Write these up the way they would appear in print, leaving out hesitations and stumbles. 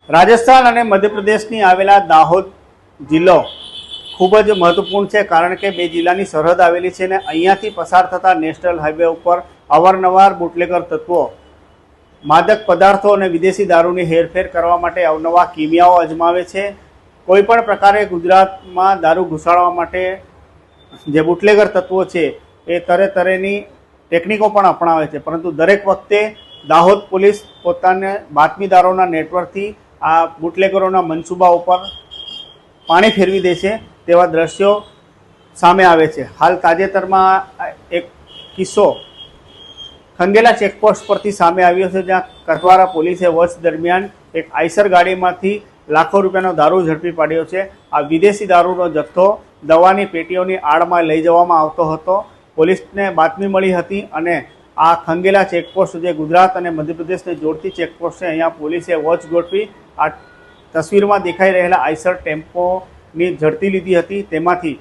રાજસ્થાન અને મધ્યપ્રદેશની આવેલા દાહોદ જિલ્લો ખૂબ જ મહત્વપૂર્ણ છે, કારણ કે બે જિલ્લાની સરહદ આવેલી છે અને અહીંયાથી પસાર થતા નેશનલ હાઈવે ઉપર અવારનવાર બુટલેગર તત્વો માદક પદાર્થો અને વિદેશી દારૂની હેરફેર કરવા માટે અવનવા કિમિયાઓ અજમાવે છે। કોઈપણ પ્રકારે ગુજરાતમાં દારૂ ઘુસાડવા માટે જે બુટલેગર તત્વો છે એ તરેની ટેકનિકો પણ અપનાવે છે, પરંતુ દરેક વખતે દાહોદ પોલીસ પોતાને બાતમીદારોના નેટવર્કથી આ બુટલેગરોના મનસૂબા ઉપર પાણી ફેરવી દે છે તેવા દ્રશ્યો સામે આવે છે। હાલ તાજેતરમાં એક કિસ્સો ખંગેલા ચેકપોસ્ટ પરથી સામે આવ્યો છે, જ્યાં કથવારા પોલીસે વર્ષ દરમિયાન એક આઈસર ગાડીમાંથી લાખો રૂપિયાનો દારૂ ઝડપી પાડ્યો છે। આ વિદેશી દારૂનો જથ્થો દવાની પેટીઓની આડમાં લઈ જવામાં આવતો હતો। પોલીસને બાતમી મળી હતી અને આ ખંગેલા ચેકપોસ્ટ જે ગુજરાત અને મધ્યપ્રદેશને જોડતી ચેકપોસ્ટ છે, અહીંયા પોલીસે વોચ ગોઠવી આ તસવીરમાં દેખાઈ રહેલા આઈસર ટેમ્પોની ઝડપી લીધી હતી। તેમાંથી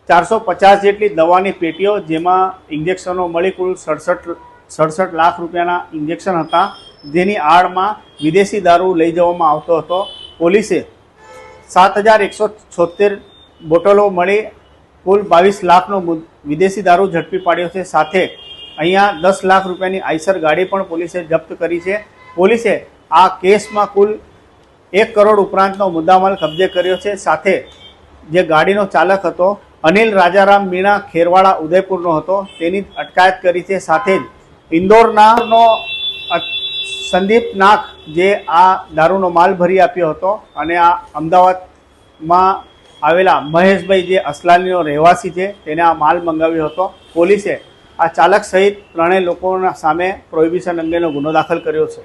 450 જેટલી દવાની પેટીઓ, જેમાં ઇન્જેક્શનો મળી કુલ 67 લાખ રૂપિયાના ઇન્જેક્શન હતા, જેની આડમાં વિદેશી દારૂ લઈ જવામાં આવતો હતો। પોલીસે 7176 બોટલો મળી કુલ 22 લાખનો વિદેશી દારૂ ઝડપી પાડ્યો છે। સાથે અહીંયા 10 લાખ રૂપિયાની આઈસર ગાડી પણ પોલીસે જપ્ત કરી છે। પોલીસે આ કેસમાં કુલ 1 કરોડ ઉપરાંતનો મુદ્દામાલ કબજે કર્યો છે। સાથે જે ગાડીનો ચાલક હતો અનિલ રાજારામ મીણા ખેરવાડા ઉદયપુરનો હતો, તેની અટકાયત કરી છે। સાથે જ ઇન્દોરનો સંદીપ નાખ જે આ દારૂનો માલ ભરી આપ્યો હતો અને આ અમદાવાદમાં આવેલા મહેશભાઈ જે અસલાલીનો રહેવાસી છે તેને આ માલ મંગાવ્યો હતો। પોલીસે આ ચાલક સહિત ત્રણેય લોકોના સામે પ્રોહિબિશન અંગેનો ગુનો દાખલ કર્યો છે।